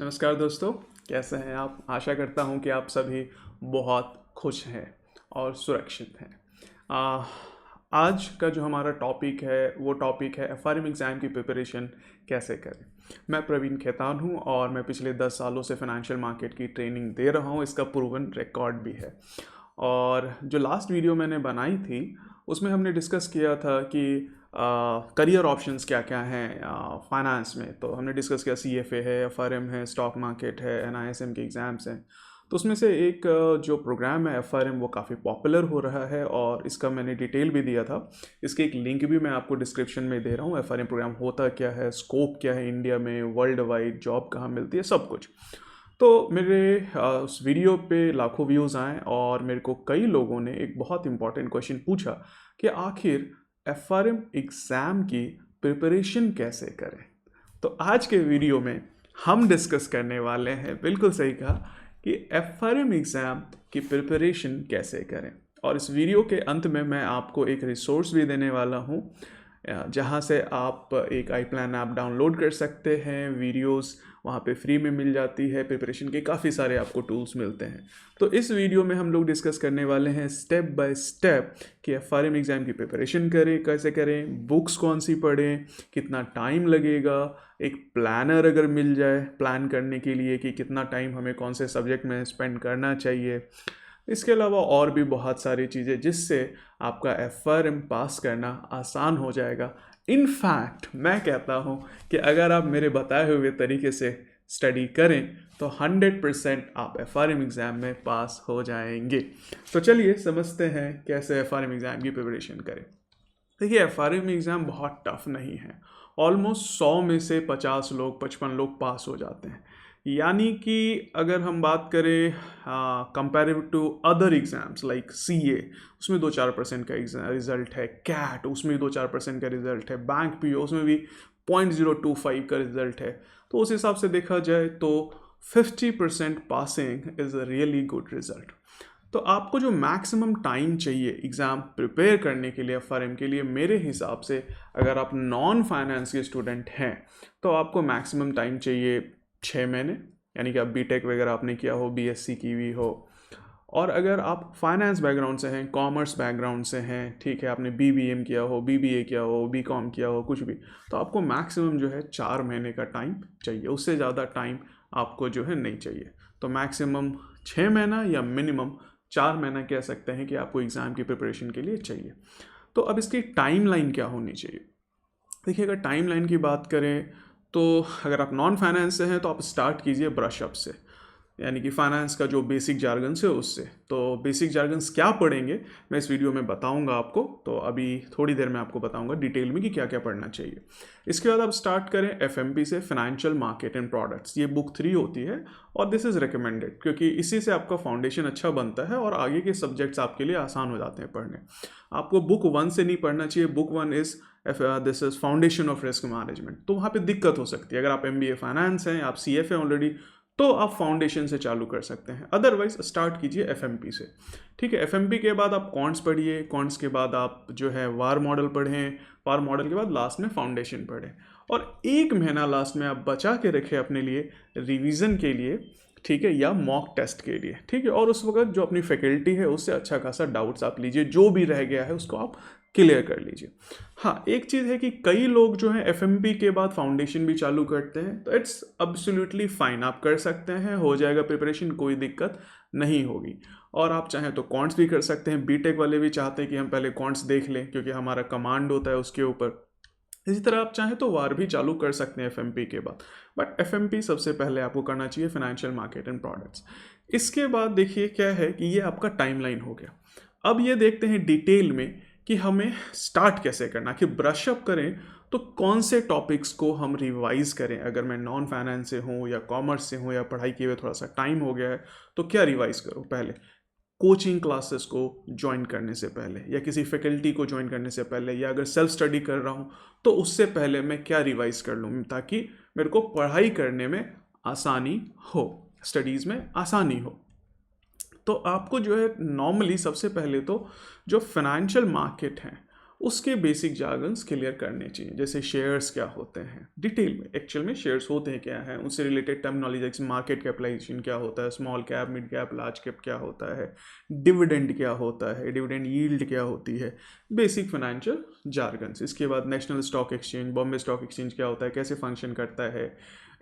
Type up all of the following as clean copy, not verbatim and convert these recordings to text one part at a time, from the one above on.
नमस्कार दोस्तों, कैसे हैं आप। आशा करता हूं कि आप सभी बहुत खुश हैं और सुरक्षित हैं। आ, आज का जो हमारा टॉपिक है वो टॉपिक है एफआरएम एग्ज़ाम की प्रिपरेशन कैसे करें। मैं प्रवीण खेतान हूं और मैं पिछले 10 सालों से फाइनेंशियल मार्केट की ट्रेनिंग दे रहा हूं। इसका प्रूवन रिकॉर्ड भी है। और जो लास्ट वीडियो मैंने बनाई थी उसमें हमने डिस्कस किया था कि करियर ऑप्शंस क्या क्या हैं फाइनेंस में। तो हमने डिस्कस किया CFA है, FRM है, स्टॉक मार्केट है, NISM के एग्ज़ाम्स हैं। तो उसमें से एक जो प्रोग्राम है FRM वो काफ़ी पॉपुलर हो रहा है और इसका मैंने डिटेल भी दिया था। इसके एक लिंक भी मैं आपको डिस्क्रिप्शन में दे रहा हूँ। FRM प्रोग्राम होता क्या है, स्कोप क्या है इंडिया में, वर्ल्ड वाइड जॉब कहाँ मिलती है, सब कुछ। तो मेरे उस वीडियो पे लाखों व्यूज़ आए और मेरे को कई लोगों ने एक बहुत इंपॉर्टेंट क्वेश्चन पूछा कि आखिर FRM एग्ज़ाम की प्रिपरेशन कैसे करें। तो आज के वीडियो में हम डिस्कस करने वाले हैं, बिल्कुल सही कहा, कि FRM एग्ज़ाम की प्रिपरेशन कैसे करें। और इस वीडियो के अंत में मैं आपको एक रिसोर्स भी देने वाला हूँ जहाँ से आप एक आई प्लान ऐप डाउनलोड कर सकते हैं। वीडियोस वहाँ पे फ्री में मिल जाती है, प्रिपरेशन के काफ़ी सारे आपको टूल्स मिलते हैं। तो इस वीडियो में हम लोग डिस्कस करने वाले हैं स्टेप बाय स्टेप कि FRM एग्ज़ाम की प्रिपरेशन करें, कैसे करें, बुक्स कौन सी पढ़ें, कितना टाइम लगेगा, एक प्लानर अगर मिल जाए प्लान करने के लिए कि कितना टाइम हमें कौन से सब्जेक्ट में स्पेंड करना चाहिए। इसके अलावा और भी बहुत सारी चीज़ें जिससे आपका FRM पास करना आसान हो जाएगा। इनफैक्ट मैं कहता हूँ कि अगर आप मेरे बताए हुए तरीके से स्टडी करें तो 100% आप FRM एग्ज़ाम में पास हो जाएंगे। तो चलिए समझते हैं कैसे FRM एग्ज़ाम की प्रिपरेशन करें। देखिए, FRM एग्ज़ाम बहुत टफ नहीं है। ऑलमोस्ट 100 में से 50 लोग, 55 लोग पास हो जाते हैं। यानी कि अगर हम बात करें comparative to other exams like CA, उसमें 2-4% का रिज़ल्ट है। CAT उसमें भी 2-4% का रिज़ल्ट है। बैंक PO उसमें भी 0.025 का रिज़ल्ट है। तो उस हिसाब से देखा जाए तो 50% passing is a really good result. तो आपको जो मैक्सिमम टाइम चाहिए एग्ज़ाम प्रिपेयर करने के लिए FRM के लिए, मेरे हिसाब से अगर आप नॉन फाइनेंस के स्टूडेंट हैं तो आपको मैक्सिमम टाइम चाहिए 6 महीने। यानी कि आप BTech वगैरह आपने किया हो, BSc की हुई हो। और अगर आप फाइनेंस बैकग्राउंड से हैं, कॉमर्स बैकग्राउंड से हैं, ठीक है, आपने BBM किया हो, BBA किया हो, BCom किया हो, कुछ भी, तो आपको मैक्सिमम जो है 4 महीने का टाइम चाहिए। उससे ज़्यादा टाइम आपको जो है नहीं चाहिए। तो मैक्सिमम 6 महीना या मिनिमम 4 महीना कह सकते हैं कि आपको एग्ज़ाम की प्रिपरेशन के लिए चाहिए। तो अब इसकी टाइमलाइन क्या होनी चाहिए। देखिए, अगर टाइमलाइन की बात करें तो अगर आप नॉन फाइनेंस से हैं तो आप स्टार्ट कीजिए ब्रशअप से, यानी कि फाइनेंस का जो बेसिक जार्गन्स है उससे। तो बेसिक जार्गन्स क्या पढ़ेंगे मैं इस वीडियो में बताऊंगा आपको। तो अभी थोड़ी देर में आपको बताऊंगा डिटेल में कि क्या क्या पढ़ना चाहिए। इसके बाद आप स्टार्ट करें FMP से, फाइनेंशियल मार्केट एंड प्रोडक्ट्स। ये बुक 3 होती है और दिस इज़ रिकमेंडेड क्योंकि इसी से आपका फाउंडेशन अच्छा बनता है और आगे के सब्जेक्ट्स आपके लिए आसान हो जाते हैं पढ़ने। आपको बुक 1 से नहीं पढ़ना चाहिए। Book 1 is this is foundation of risk management. तो वहाँ पे दिक्कत हो सकती है। अगर आप MBA फाइनेंस हैं, आप CFA ऑलरेडी, तो आप फाउंडेशन से चालू कर सकते हैं। अदरवाइज स्टार्ट कीजिए FMP से। ठीक है, FMP के बाद आप कॉन्ट्स पढ़िए, कॉन्ट्स के बाद आप जो है वार मॉडल पढ़ें, वार मॉडल के बाद लास्ट में फाउंडेशन पढ़ें। और 1 महीना लास्ट में आप बचा के रखें अपने लिए रिवीजन के लिए, ठीक है, या मॉक टेस्ट के लिए। ठीक है, और उस वक्त जो अपनी फैकल्टी है उससे अच्छा खासा डाउट्स आप लीजिए, जो भी रह गया है उसको आप क्लियर कर लीजिए। हाँ, एक चीज़ है कि कई लोग जो हैं FMP के बाद फाउंडेशन भी चालू करते हैं, तो इट्स अब्सोल्युटली फाइन, आप कर सकते हैं, हो जाएगा प्रिपरेशन, कोई दिक्कत नहीं होगी। और आप चाहें तो कॉन्ट्स भी कर सकते हैं। BTech वाले भी चाहते हैं कि हम पहले कॉन्ट्स देख लें क्योंकि हमारा कमांड होता है उसके ऊपर। इसी तरह आप चाहें तो वार भी चालू कर सकते हैं FMP के बाद, बट FMP सबसे पहले आपको करना चाहिए, फाइनेंशियल मार्केट एंड प्रोडक्ट्स। इसके बाद देखिए क्या है कि ये आपका टाइमलाइन हो गया। अब ये देखते हैं डिटेल में कि हमें स्टार्ट कैसे करना, कि ब्रशअप करें तो कौन से टॉपिक्स को हम रिवाइज करें। अगर मैं नॉन फाइनेंस से हूँ या कॉमर्स से हूँ या पढ़ाई किए हुए थोड़ा सा टाइम हो गया है, तो क्या रिवाइज करूँ। पहले कोचिंग क्लासेस को ज्वाइन करने से पहले या किसी फैकल्टी को ज्वाइन करने से पहले, या अगर सेल्फ स्टडी कर रहा हूँ तो उससे पहले मैं क्या रिवाइज कर लूँ ताकि मेरे को पढ़ाई करने में आसानी हो, स्टडीज़ में आसानी हो। तो आपको जो है नॉर्मली सबसे पहले तो जो फाइनेंशियल मार्केट है उसके बेसिक जार्गन्स क्लियर करने चाहिए। जैसे शेयर्स क्या होते हैं डिटेल में, एक्चुअल में शेयर्स होते हैं क्या हैं, उससे रिलेटेड टर्मिनोलॉजी जैसे मार्केट कैपिटलाइजेशन क्या होता है, small cap, mid cap, large cap क्या होता है, डिविडेंड क्या होता है, डिविडेंड यील्ड क्या होती है, बेसिक फाइनेंशियल जार्गन्स। इसके बाद national stock exchange, Bombay stock exchange क्या होता है, कैसे फंक्शन करता है,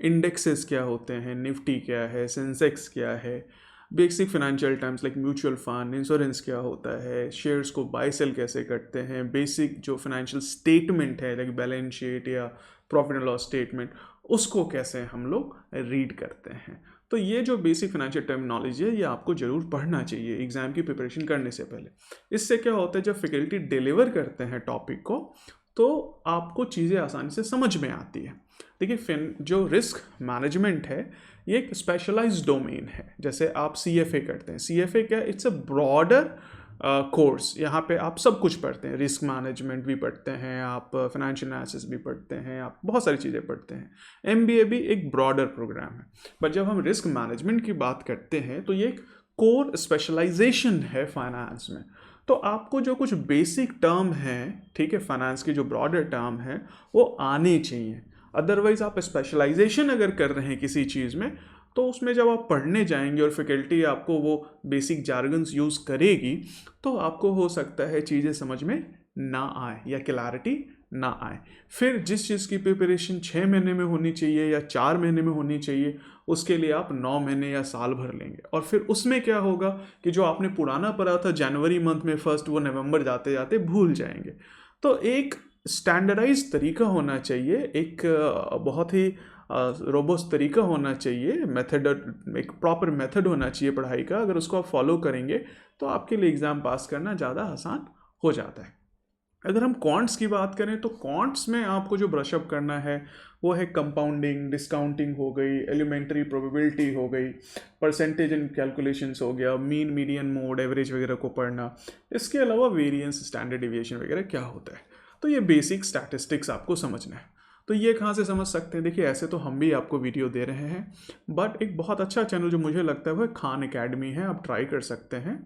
इंडेक्सेस क्या होते हैं, निफ्टी क्या है, सेंसेक्स क्या है, basic financial terms like mutual fund, insurance क्या होता है, शेयर्स को बाय सेल कैसे करते हैं, बेसिक जो फाइनेंशियल स्टेटमेंट है लाइक बैलेंस शीट या प्रॉफिट एंड लॉस स्टेटमेंट, उसको कैसे हम लोग रीड करते हैं। तो ये जो बेसिक फाइनेंशियल टर्मिनोलॉजी है ये आपको जरूर पढ़ना चाहिए एग्जाम की प्रिपरेशन करने से पहले। इससे क्या होता है जब फैकल्टी डिलीवर करते हैं टॉपिक को तो आपको चीज़ें आसानी से समझ में आती है। देखिए जो रिस्क मैनेजमेंट है ये एक स्पेशलाइज्ड डोमेन है। जैसे आप CFA करते हैं, CFA क्या, इट्स अ ब्रॉडर कोर्स। यहाँ पे आप सब कुछ पढ़ते हैं, रिस्क मैनेजमेंट भी पढ़ते हैं, आप फाइनेंशियल एनालिसिस भी पढ़ते हैं, आप बहुत सारी चीज़ें पढ़ते हैं। MBA भी एक ब्रॉडर प्रोग्राम है, बट जब हम रिस्क मैनेजमेंट की बात करते हैं तो ये एक कोर स्पेशलाइजेशन है फाइनेंस में। तो आपको जो कुछ बेसिक टर्म है, ठीक है, फाइनेंस की जो ब्रॉडर टर्म है वो आने चाहिए। अदरवाइज आप स्पेशलाइजेशन अगर कर रहे हैं किसी चीज़ में तो उसमें जब आप पढ़ने जाएंगे और फैकल्टी आपको वो बेसिक जार्गन्स यूज़ करेगी तो आपको हो सकता है चीज़ें समझ में ना आए या क्लैरिटी ना आए। फिर जिस चीज़ की प्रिपरेशन 6 महीने में होनी चाहिए या 4 महीने में होनी चाहिए उसके लिए आप 9 महीने या साल भर लेंगे। और फिर उसमें क्या होगा कि जो आपने पुराना पढ़ा था जनवरी मंथ में फर्स्ट, वो नवंबर जाते जाते भूल जाएंगे। तो एक स्टैंडर्डाइज तरीका होना चाहिए, एक बहुत ही रोबस्ट तरीका होना चाहिए, मेथड, एक प्रॉपर मेथड होना चाहिए पढ़ाई का। अगर उसको आप फॉलो करेंगे तो आपके लिए एग्ज़ाम पास करना ज़्यादा आसान हो जाता है। अगर हम क्वांट्स की बात करें तो क्वांट्स में आपको जो ब्रशअप करना है वो है कंपाउंडिंग, डिस्काउंटिंग हो गई, एलिमेंट्री प्रोबेबिलिटी हो गई, परसेंटेज एंड कैलकुलेशंस हो गया, मीन, मीडियन, मोड, एवरेज वगैरह को पढ़ना। इसके अलावा वेरिएंस, स्टैंडर्ड डिविएशन वगैरह क्या होता है। तो ये बेसिक स्टैटिस्टिक्स आपको समझना है। तो ये कहाँ से समझ सकते हैं, देखिए ऐसे तो हम भी आपको वीडियो दे रहे हैं, बट एक बहुत अच्छा चैनल जो मुझे लगता है वो खान एकेडमी है, आप ट्राई कर सकते हैं।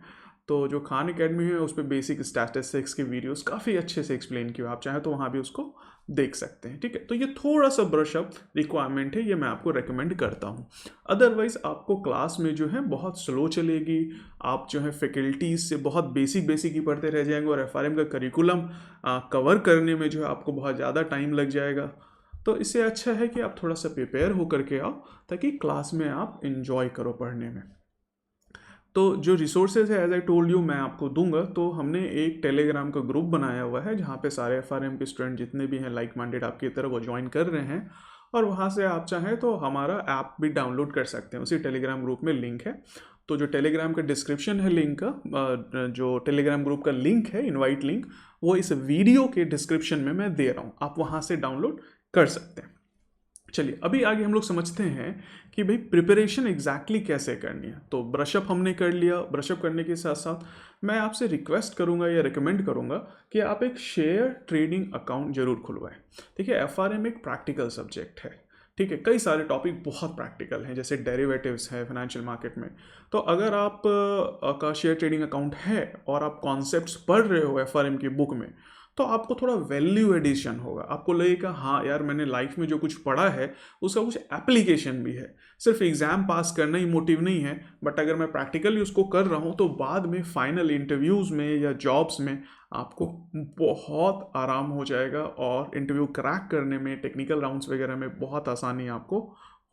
तो जो खान एकेडमी है उस पर बेसिक स्टैटिस्टिक्स के वीडियोस काफ़ी अच्छे से एक्सप्लेन किए, आप चाहें तो वहाँ भी उसको देख सकते हैं, ठीक है। तो ये थोड़ा सा ब्रशअप रिक्वायरमेंट है, ये मैं आपको रेकमेंड करता हूँ। अदरवाइज आपको क्लास में जो है बहुत स्लो चलेगी, आप जो है फैकल्टीज से बहुत बेसिक ही पढ़ते रह जाएंगे और FRM का करिकुलम कवर करने में जो है आपको बहुत ज़्यादा टाइम लग जाएगा। तो इससे अच्छा है कि आप थोड़ा सा प्रिपेयर होकर के आओ ताकि क्लास में आप इंजॉय करो पढ़ने में। तो जो रिसोर्सेज है एज आई टोल्ड यू मैं आपको दूंगा। तो हमने एक टेलीग्राम का ग्रुप बनाया हुआ है जहाँ पे सारे FRM के स्टूडेंट जितने भी हैं लाइक माइंडेड आपकी तरह वो ज्वाइन कर रहे हैं, और वहाँ से आप चाहें तो हमारा ऐप भी डाउनलोड कर सकते हैं, उसी टेलीग्राम ग्रुप में लिंक है। तो जो टेलीग्राम का डिस्क्रिप्शन है लिंक का, जो टेलीग्राम ग्रुप का लिंक है, इनवाइट लिंक, वो इस वीडियो के डिस्क्रिप्शन में मैं दे रहा हूँ, आप वहाँ से डाउनलोड कर सकते हैं। चलिए अभी आगे हम लोग समझते हैं कि भाई प्रिपरेशन एग्जैक्टली कैसे करनी है। तो ब्रशअप हमने कर लिया, ब्रशअप करने के साथ साथ मैं आपसे रिक्वेस्ट करूंगा या रिकमेंड करूंगा कि आप एक शेयर ट्रेडिंग अकाउंट जरूर खुलवाएं। देखिए FRM एक प्रैक्टिकल सब्जेक्ट है, ठीक है, कई सारे टॉपिक बहुत प्रैक्टिकल हैं, जैसे डेरिवेटिव्स है फाइनेंशियल मार्केट में। तो अगर आप का शेयर ट्रेडिंग अकाउंट है और आप कॉन्सेप्ट्स पढ़ रहे हो FRM की बुक में, तो आपको थोड़ा वैल्यू एडिशन होगा, आपको लगेगा हाँ यार मैंने लाइफ में जो कुछ पढ़ा है उसका कुछ एप्लीकेशन भी है। सिर्फ एग्ज़ाम पास करना ही मोटिव नहीं है, बट अगर मैं प्रैक्टिकली उसको कर रहा हूँ तो बाद में फाइनल इंटरव्यूज़ में या जॉब्स में आपको बहुत आराम हो जाएगा और इंटरव्यू क्रैक करने में, टेक्निकल राउंड्स वगैरह में बहुत आसानी आपको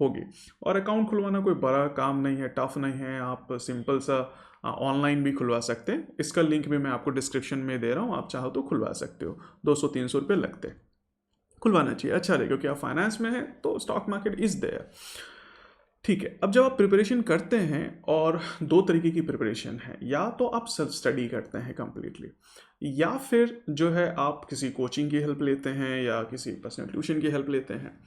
होगी। और अकाउंट खुलवाना कोई बड़ा काम नहीं है, टफ नहीं है, आप सिंपल सा ऑनलाइन भी खुलवा सकते हैं। इसका लिंक भी मैं आपको डिस्क्रिप्शन में दे रहा हूँ, आप चाहो तो खुलवा सकते हो, 200-300 रुपये लगते हैं। खुलवाना चाहिए, अच्छा रहेगा क्योंकि आप फाइनेंस में हैं तो स्टॉक मार्केट इज़ देयर, ठीक है। अब जब आप प्रिपरेशन करते हैं, और दो तरीके की प्रिपरेशन है, या तो आप सेल्फ स्टडी करते हैं कम्प्लीटली, या फिर जो है आप किसी कोचिंग की हेल्प लेते हैं या किसी पर्सनल ट्यूशन की हेल्प लेते हैं।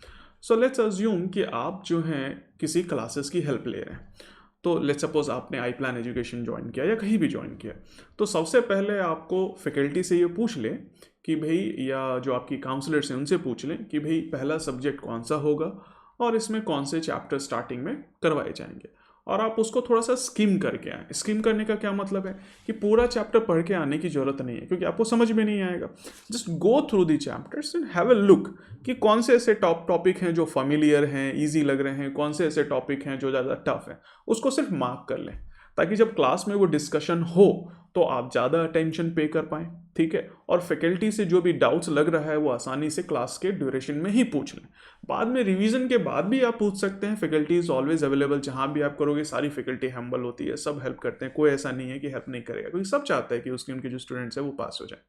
सो लेट्स अज्यूम कि आप जो हैं किसी क्लासेस की हेल्प ले रहे हैं। तो लेट्स सपोज आपने आई प्लान एजुकेशन ज्वाइन किया या कहीं भी ज्वाइन किया, तो सबसे पहले आपको फैकल्टी से ये पूछ लें कि भाई, या जो आपकी काउंसलर्स हैं उनसे पूछ लें कि भाई पहला सब्जेक्ट कौन सा होगा और इसमें कौन से चैप्टर स्टार्टिंग में करवाए जाएंगे। और आप उसको थोड़ा सा स्किम करके आए। स्किम करने का क्या मतलब है कि पूरा चैप्टर पढ़ के आने की ज़रूरत नहीं है, क्योंकि आपको समझ में नहीं आएगा। Just go through the chapters and have a look कि कौन से ऐसे टॉपिक हैं जो फैमिलियर हैं, ईजी लग रहे हैं, कौन से ऐसे टॉपिक हैं जो ज़्यादा टफ हैं, उसको सिर्फ मार्क कर लें, ताकि जब क्लास में वो डिस्कशन हो तो आप ज़्यादा अटेंशन पे कर पाएँ, ठीक है। और फैकल्टी से जो भी डाउट्स लग रहा है वो आसानी से क्लास के ड्यूरेशन में ही पूछ लें। बाद में रिवीजन के बाद भी आप पूछ सकते हैं। फैकल्टी इज़ ऑलवेज अवेलेबल, जहाँ भी आप करोगे सारी फैकल्टी हम्बल होती है, सब हेल्प करते हैं, कोई ऐसा नहीं है कि हेल्प नहीं करेगा, क्योंकि सब चाहता है कि उनके जो स्टूडेंट्स हैं वो पास हो जाए।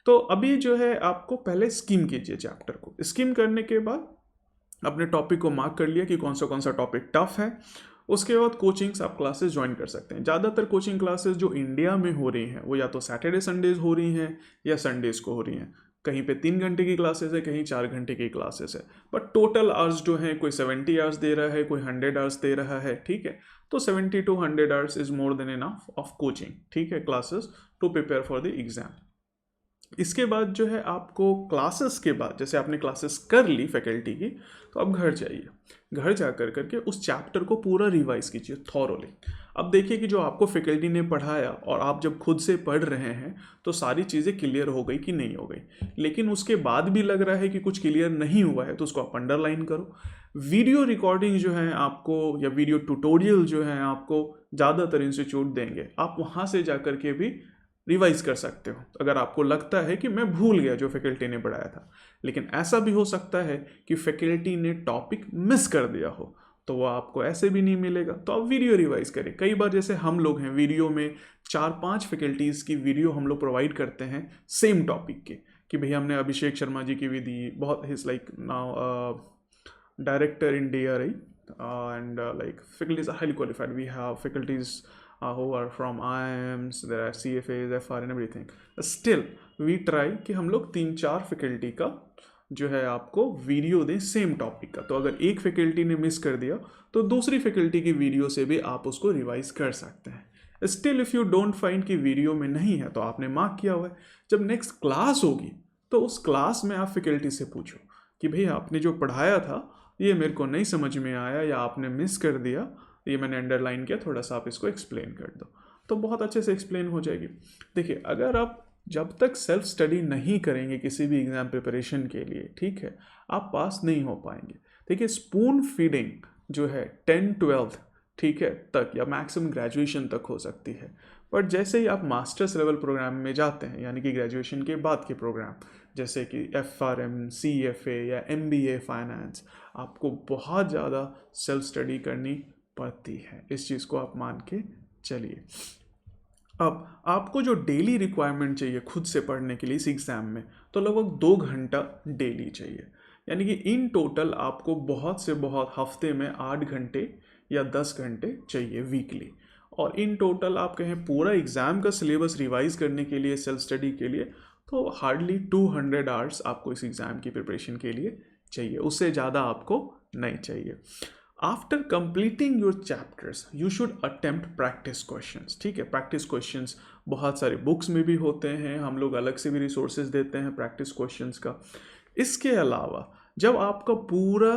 तो अभी जो है आपको पहले स्किम कीजिए चैप्टर को। स्किम करने के बाद अपने टॉपिक को मार्क कर लिया कि कौन सा टॉपिक टफ है। उसके बाद कोचिंग्स आप क्लासेस ज्वाइन कर सकते हैं। ज़्यादातर कोचिंग क्लासेस जो इंडिया में हो रही हैं वो या तो सैटरडे संडेज हो रही हैं या संडेज़ को हो रही हैं। कहीं पे 3 घंटे की क्लासेस है, कहीं 4 घंटे की क्लासेस है, बट टोटल आवर्स जो हैं कोई 70 आवर्स दे रहा है, कोई 100 आवर्स दे रहा है, ठीक है। तो 70 to 100 hours is more than enough of coaching, ठीक है, classes to prepare for the exam. इसके बाद जो है आपको क्लासेस के बाद, जैसे आपने क्लासेस कर ली फैकल्टी की, तो अब घर जाइए। घर जा कर करके उस चैप्टर को पूरा रिवाइज कीजिए थॉरोली। अब देखिए कि जो आपको फैकल्टी ने पढ़ाया और आप जब खुद से पढ़ रहे हैं तो सारी चीज़ें क्लियर हो गई कि नहीं हो गई। लेकिन उसके बाद भी लग रहा है कि कुछ क्लियर नहीं हुआ है तो उसको आप अंडरलाइन करो। वीडियो रिकॉर्डिंग जो है आपको, या वीडियो ट्यूटोरियल जो है आपको ज़्यादातर इंस्टीट्यूट देंगे, आप वहाँ से जा कर के भी रिवाइज कर सकते हो अगर आपको लगता है कि मैं भूल गया जो फैकल्टी ने पढ़ाया था। लेकिन ऐसा भी हो सकता है कि फैकल्टी ने टॉपिक मिस कर दिया हो, तो वो आपको ऐसे भी नहीं मिलेगा, तो आप वीडियो रिवाइज करें। कई बार जैसे हम लोग हैं, वीडियो में 4-5 फैकल्टीज़ की वीडियो हम लोग प्रोवाइड करते हैं सेम टॉपिक के, कि भैया हमने अभिषेक शर्मा जी की भी दी, बहुत his like now director in DRI, and like faculties are highly qualified. We have faculties who are from IIMs, there are CFAs, FR and everything. Still we try कि हम लोग 3-4 फैकल्टी का जो है आपको वीडियो दें सेम टॉपिक का। तो अगर एक फैकल्टी ने मिस कर दिया तो दूसरी फैकल्टी की वीडियो से भी आप उसको रिवाइज कर सकते हैं। Still if you don't find कि वीडियो में नहीं है तो आपने मार्क किया हुआ है, जब नेक्स्ट क्लास होगी तो उस क्लास में आप फैकल्टी से पूछो कि भैया आपने जो पढ़ाया था ये मेरे को नहीं समझ में आया, या आपने मिस कर दिया, ये मैंने अंडरलाइन किया, थोड़ा सा आप इसको एक्सप्लेन कर दो, तो बहुत अच्छे से एक्सप्लेन हो जाएगी। देखिए, अगर आप जब तक सेल्फ स्टडी नहीं करेंगे किसी भी एग्ज़ाम प्रिपरेशन के लिए, ठीक है, आप पास नहीं हो पाएंगे। देखिए, स्पून फीडिंग जो है 10-12, ठीक है, तक या मैक्सिमम ग्रेजुएशन तक हो सकती है, बट जैसे ही आप मास्टर्स लेवल प्रोग्राम में जाते हैं, यानी कि ग्रेजुएशन के बाद के प्रोग्राम जैसे कि FRM, CFA या MBA फाइनेंस, आपको बहुत ज़्यादा सेल्फ स्टडी करनी पड़ती है। इस चीज़ को आप मान के चलिए। अब आपको जो डेली रिक्वायरमेंट चाहिए खुद से पढ़ने के लिए इस एग्ज़ाम में, तो लगभग 2 घंटा डेली चाहिए। यानी कि इन टोटल आपको बहुत से बहुत हफ्ते में 8 घंटे या 10 घंटे चाहिए वीकली। और इन टोटल आप कहें पूरा एग्ज़ाम का सिलेबस रिवाइज करने के लिए, सेल्फ स्टडी के लिए, तो हार्डली 200 आवर्स आपको इस एग्ज़ाम की प्रिपरेशन के लिए चाहिए, उससे ज़्यादा आपको नहीं चाहिए। After completing your chapters you should attempt practice questions, ठीक है। प्रैक्टिस क्वेश्चंस बहुत सारे बुक्स में भी होते हैं, हम लोग अलग से भी रिसोर्सेज देते हैं प्रैक्टिस क्वेश्चंस का। इसके अलावा जब आपका पूरा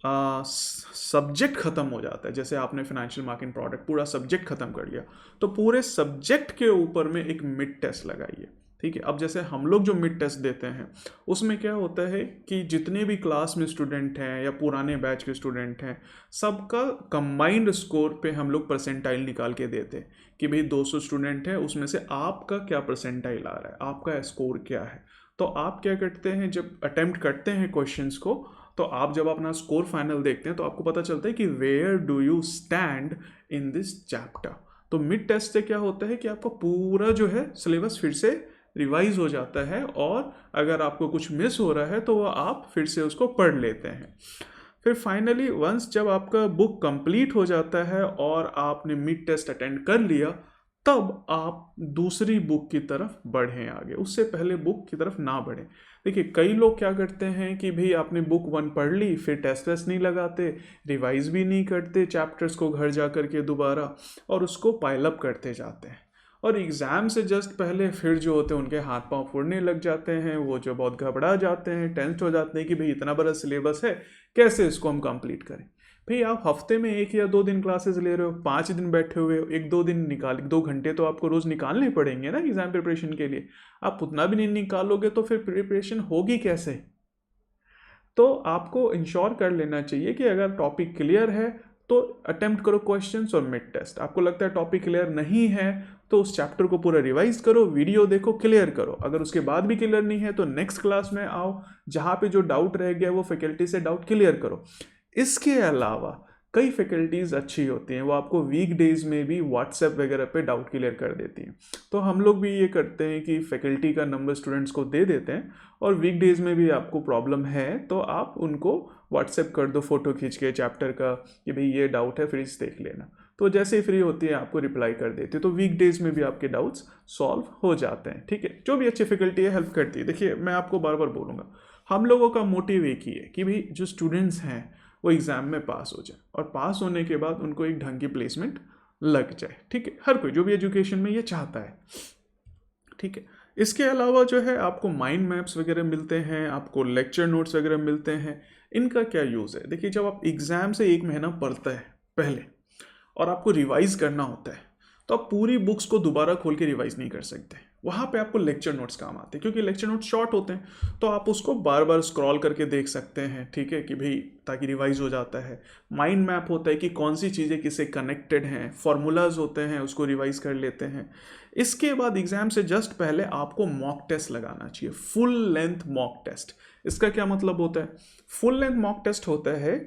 सब्जेक्ट ख़त्म हो जाता है, जैसे आपने फाइनेंशियल मार्केटिंग प्रोडक्ट पूरा सब्जेक्ट ख़त्म कर लिया, तो पूरे सब्जेक्ट के ऊपर में एक मिड टेस्ट लगाइए, ठीक है। अब जैसे हम लोग जो मिड टेस्ट देते हैं उसमें क्या होता है कि जितने भी क्लास में स्टूडेंट हैं या पुराने बैच के स्टूडेंट हैं, सबका कंबाइंड स्कोर पे हम लोग परसेंटाइल निकाल के देते हैं कि भाई 200 स्टूडेंट है, उसमें से आपका क्या परसेंटाइल आ रहा है, आपका स्कोर क्या है। तो आप क्या करते हैं, जब अटेम्प्ट करते हैं क्वेश्चंस को, तो आप जब अपना स्कोर फाइनल देखते हैं तो आपको पता चलता है कि where do you stand in this chapter. तो मिड टेस्ट से क्या होता है कि आपका पूरा जो है सिलेबस फिर से रिवाइज हो जाता है, और अगर आपको कुछ मिस हो रहा है तो वह आप फिर से उसको पढ़ लेते हैं। फिर फाइनली वंस जब आपका बुक कंप्लीट हो जाता है और आपने मिड टेस्ट अटेंड कर लिया, तब आप दूसरी बुक की तरफ बढ़ें आगे, उससे पहले बुक की तरफ ना बढ़ें। देखिए, कई लोग क्या करते हैं कि भाई आपने बुक 1 पढ़ ली, फिर टेस्ट वेस्ट नहीं लगाते, रिवाइज भी नहीं करते चैप्टर्स को घर जा कर के दोबारा, और उसको पाइलअप करते जाते हैं, और एग्ज़ाम से जस्ट पहले फिर जो होते हैं उनके हाथ पांव फूलने लग जाते हैं, वो जो बहुत घबरा जाते हैं, टेंस हो जाते हैं कि भाई इतना बड़ा सिलेबस है, कैसे इसको हम कंप्लीट करें। भाई आप हफ्ते में 1 या 2 दिन क्लासेस ले रहे हो, 5 दिन बैठे हुए हो, 1-2 दिन निकाल 2 घंटे तो आपको रोज़ निकालने पड़ेंगे ना एग्ज़ाम प्रिपरेशन के लिए। आप उतना भी नहीं निकालोगे तो फिर प्रिपरेशन होगी कैसे? तो आपको इंश्योर कर लेना चाहिए कि अगर टॉपिक क्लियर है तो अटेम्प्ट करो क्वेश्चंस और मिड टेस्ट। आपको लगता है टॉपिक क्लियर नहीं है तो उस चैप्टर को पूरा रिवाइज करो, वीडियो देखो, क्लियर करो। अगर उसके बाद भी क्लियर नहीं है तो नेक्स्ट क्लास में आओ, जहाँ पे जो डाउट रह गया वो फैकल्टी से डाउट क्लियर करो। इसके अलावा कई फैकल्टीज़ अच्छी होती हैं, वो आपको वीक डेज में भी व्हाट्सएप वगैरह पे डाउट क्लियर कर देती हैं। तो हम लोग भी ये करते हैं कि फैकल्टी का नंबर स्टूडेंट्स को दे देते हैं, और वीक डेज में भी आपको प्रॉब्लम है तो आप उनको व्हाट्सएप कर दो फ़ोटो खींच के चैप्टर का कि भाई ये डाउट है प्लीज़ देख लेना। तो जैसे ही फ्री होती है आपको रिप्लाई कर देती है। तो वीक डेज में भी आपके डाउट्स सॉल्व हो जाते हैं। ठीक है, जो भी अच्छी फैकल्टी है हेल्प करती है। देखिए मैं आपको बार बार बोलूँगा, हम लोगों का मोटिव एक ही है कि भाई जो स्टूडेंट्स हैं वो एग्ज़ाम में पास हो जाए, और पास होने के बाद उनको एक ढंग की प्लेसमेंट लग जाए। ठीक है, हर कोई जो भी एजुकेशन में ये चाहता है। ठीक है, इसके अलावा जो है आपको माइंड मैप्स वगैरह मिलते हैं, आपको लेक्चर नोट्स वगैरह मिलते हैं। इनका क्या यूज़ है? देखिए जब आप एग्ज़ाम से 1 महीना पढ़ते हैं पहले और आपको रिवाइज करना होता है तो आप पूरी बुक्स को दोबारा खोल के रिवाइज नहीं कर सकते। वहाँ पे आपको लेक्चर नोट्स काम आते हैं, क्योंकि लेक्चर नोट्स शॉर्ट होते हैं तो आप उसको बार बार स्क्रॉल करके देख सकते हैं। ठीक है, कि भाई ताकि रिवाइज हो जाता है। माइंड मैप होता है कि कौन सी चीज़ें किससे कनेक्टेड हैं, फॉर्मूलाज होते हैं उसको रिवाइज कर लेते हैं। इसके बाद एग्जाम से जस्ट पहले आपको मॉक टेस्ट लगाना चाहिए, फुल लेंथ मॉक टेस्ट। इसका क्या मतलब होता है? फुल लेंथ मॉक टेस्ट होता है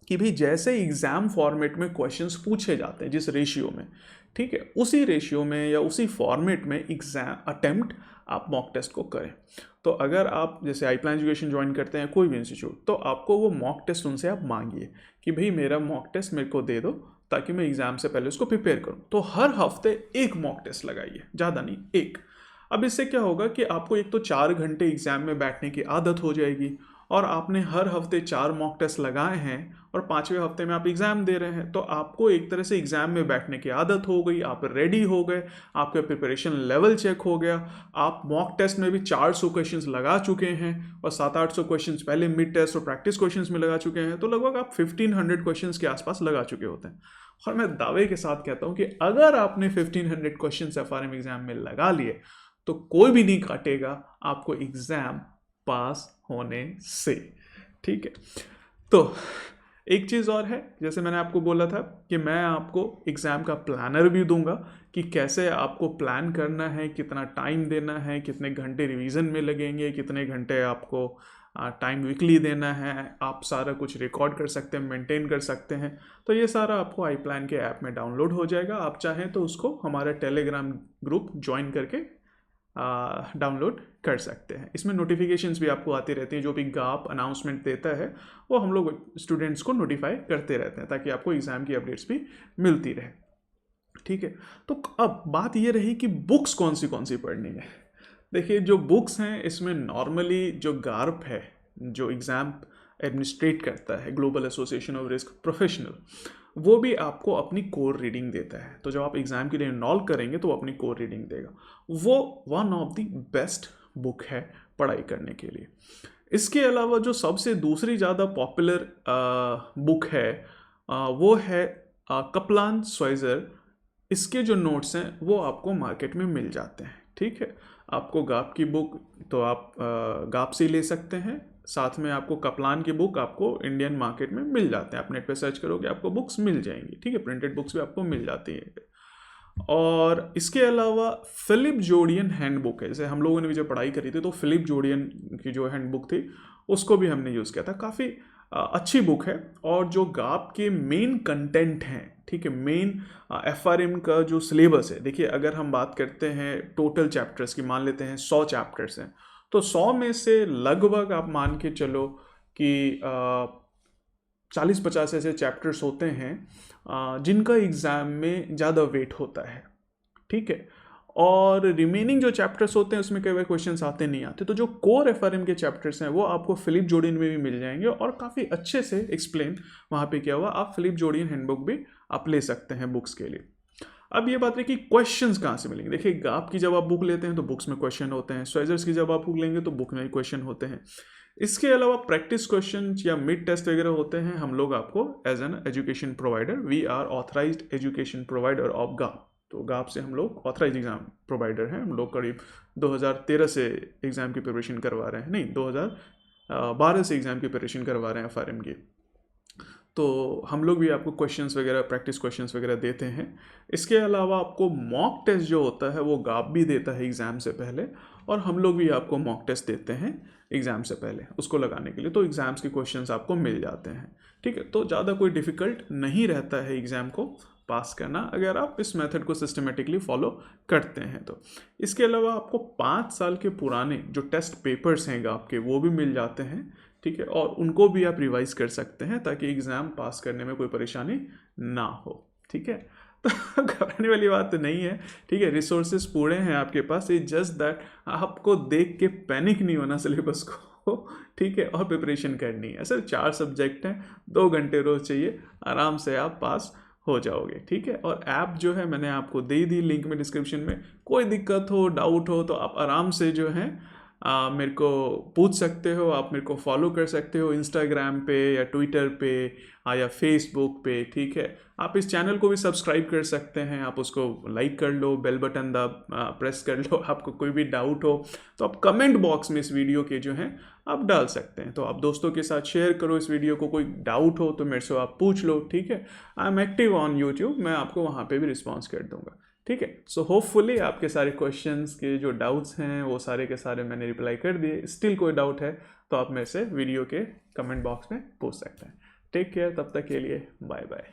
कि भाई जैसे एग्ज़ाम फॉर्मेट में क्वेश्चंस पूछे जाते हैं जिस रेशियो में, ठीक है, उसी रेशियो में या उसी फॉर्मेट में एग्ज़ाम अटेम्प्ट आप मॉक टेस्ट को करें। तो अगर आप जैसे आई प्लान एजुकेशन ज्वाइन करते हैं कोई भी इंस्टीट्यूट, तो आपको वो मॉक टेस्ट उनसे आप मांगिए कि भाई मेरा मॉक टेस्ट मेरे को दे दो ताकि मैं एग्ज़ाम से पहले उसको प्रिपेयर करूँ। तो हर हफ्ते एक मॉक टेस्ट लगाइए, ज़्यादा नहीं, एक। अब इससे क्या होगा कि आपको एक तो 4 घंटे एग्ज़ाम में बैठने की आदत हो जाएगी, और आपने हर हफ्ते 4 मॉक टेस्ट लगाए हैं और 5वें हफ्ते में आप एग्ज़ाम दे रहे हैं, तो आपको एक तरह से एग्ज़ाम में बैठने की आदत हो गई, आप रेडी हो गए, आपका प्रिपरेशन लेवल चेक हो गया। आप मॉक टेस्ट में भी 400 क्वेश्चंस लगा चुके हैं और 700-800 क्वेश्चंस पहले मिड टेस्ट और प्रैक्टिस क्वेश्चंस में लगा चुके हैं, तो लगभग आप 1500 क्वेश्चंस के आसपास लगा चुके होते हैं। और मैं दावे के साथ कहता हूँ कि अगर आपने 1500 क्वेश्चंस एफआरएम एग्ज़ाम में लगा लिए तो कोई भी नहीं काटेगा आपको एग्ज़ाम पास होने से। ठीक है, तो एक चीज़ और है, जैसे मैंने आपको बोला था कि मैं आपको एग्ज़ाम का प्लानर भी दूंगा कि कैसे आपको प्लान करना है, कितना टाइम देना है, कितने घंटे रिवीजन में लगेंगे, कितने घंटे आपको टाइम वीकली देना है। आप सारा कुछ रिकॉर्ड कर सकते हैं, मेंटेन कर सकते हैं। तो ये सारा आपको आई प्लान के ऐप में डाउनलोड हो जाएगा। आप चाहें तो उसको हमारे टेलीग्राम ग्रुप ज्वाइन करके डाउनलोड कर सकते हैं। इसमें नोटिफिकेशंस भी आपको आती रहती हैं, जो भी गाप अनाउंसमेंट देता है वो हम लोग स्टूडेंट्स को नोटिफाई करते रहते हैं ताकि आपको एग्ज़ाम की अपडेट्स भी मिलती रहे। ठीक है, तो अब बात ये रही कि बुक्स कौन सी पढ़नी है। देखिए जो बुक्स हैं इसमें नॉर्मली जो गार्प है, जो एग्ज़ाम एडमिनिस्ट्रेट करता है, global association of risk professional, वो भी आपको अपनी कोर रीडिंग देता है। तो जब आप एग्ज़ाम के लिए इनरोल करेंगे तो वो अपनी कोर रीडिंग देगा। वो one of the best book है पढ़ाई करने के लिए। इसके अलावा जो सबसे दूसरी ज़्यादा पॉपुलर बुक है वो है कपलान स्वाइजर। इसके जो नोट्स हैं वो आपको मार्केट में मिल जाते हैं। ठीक है, आपको गाप की बुक तो आप गाप से ही ले सकते हैं, साथ में आपको कपलान की बुक आपको इंडियन मार्केट में मिल जाते हैं। आप नेट पे सर्च करोगे आपको बुक्स मिल जाएंगी। ठीक है, प्रिंटेड बुक्स भी आपको मिल जाती है। और इसके अलावा फिलिप जोडियन हैंडबुक है, जैसे हम लोगों ने भी जब पढ़ाई करी थी तो फिलिप जोडियन की जो हैंडबुक थी उसको भी हमने यूज़ किया था। काफ़ी अच्छी बुक है, और जो गाप के मेन कंटेंट हैं, ठीक है, मेन एफआरएम का जो सिलेबस है, देखिए अगर हम बात करते हैं टोटल चैप्टर्स की, मान लेते हैं 100 चैप्टर्स हैं, तो 100 में से लगभग आप मान के चलो कि 40-50 ऐसे चैप्टर्स होते हैं जिनका एग्ज़ाम में ज़्यादा वेट होता है। ठीक है, और रिमेनिंग जो चैप्टर्स होते हैं उसमें कई बार क्वेश्चंस आते नहीं आते। तो जो कोर एफआरएम के चैप्टर्स हैं वो आपको फिलिप जोडियन में भी मिल जाएंगे, और काफ़ी अच्छे से एक्सप्लेन वहाँ पे किया हुआ। आप फिलिप जोडियन हैंडबुक भी आप ले सकते हैं बुक्स के लिए। अब ये बात रही कि क्वेश्चंस कहाँ से मिलेंगे। देखिए गाप की जब आप बुक लेते हैं तो बुक्स में क्वेश्चन होते हैं, स्वेजर्स की जब आप बुक लेंगे तो बुक में क्वेश्चन होते हैं। इसके अलावा प्रैक्टिस क्वेश्चन या मिड टेस्ट वगैरह होते हैं। हम लोग आपको as an education provider, we are authorised education provider of गाप, तो गाप से हम लोग ऑथराइज एग्जाम प्रोवाइडर हैं। हम लोग करीब 2013 से एग्ज़ाम की प्रिपरेशन करवा रहे हैं, नहीं 2012 से एग्ज़ाम की प्रिपरेशन करवा रहे हैं एफआरएम की। तो हम लोग भी आपको क्वेश्चंस वगैरह, प्रैक्टिस क्वेश्चंस वगैरह देते हैं। इसके अलावा आपको मॉक टेस्ट जो होता है वो गाप भी देता है एग्ज़ाम से पहले, और हम लोग भी आपको मॉक टेस्ट देते हैं एग्ज़ाम से पहले उसको लगाने के लिए। तो एग्ज़ाम्स के क्वेश्चंस आपको मिल जाते हैं, ठीक है। तो ज़्यादा कोई डिफ़िकल्ट नहीं रहता है एग्ज़ाम को पास करना, अगर आप इस मेथड को सिस्टमेटिकली फॉलो करते हैं तो। इसके अलावा आपको 5 साल के पुराने जो टेस्ट पेपर्स हैं आपके वो भी मिल जाते हैं, ठीक है, और उनको भी आप रिवाइज कर सकते हैं ताकि एग्ज़ाम पास करने में कोई परेशानी ना हो, ठीक है। तो घबराने वाली बात तो नहीं है, ठीक है। रिसोर्सेज पूरे हैं आपके पास, ये जस्ट दैट आपको देख के पैनिक नहीं होना सिलेबस को, ठीक है, और प्रिपरेशन करनी है। सर 4 सब्जेक्ट हैं, 2 घंटे रोज चाहिए, आराम से आप पास हो जाओगे, ठीक है। और ऐप जो है मैंने आपको दे दी लिंक में डिस्क्रिप्शन में, कोई दिक्कत हो, डाउट हो तो आप आराम से जो है मेरे को पूछ सकते हो, आप मेरे को फॉलो कर सकते हो इंस्टाग्राम पे या ट्विटर पे या फेसबुक पे, ठीक है। आप इस चैनल को भी सब्सक्राइब कर सकते हैं, आप उसको लाइक कर लो, बेल बटन प्रेस कर लो। आपको कोई भी डाउट हो तो आप कमेंट बॉक्स में इस वीडियो के जो हैं आप डाल सकते हैं। तो आप दोस्तों के साथ शेयर करो इस वीडियो को, कोई डाउट हो तो मेरे से आप पूछ लो, ठीक है। I am active on YouTube, मैं आपको वहाँ पे भी रिस्पॉन्स कर दूंगा, ठीक है। सो होपफुली आपके सारे क्वेश्चंस के जो डाउट्स हैं वो सारे के सारे मैंने रिप्लाई कर दिए। स्टिल कोई डाउट है तो आप मेरे से वीडियो के कमेंट बॉक्स में पूछ सकते हैं। टेक केयर, तब तक के लिए बाय बाय।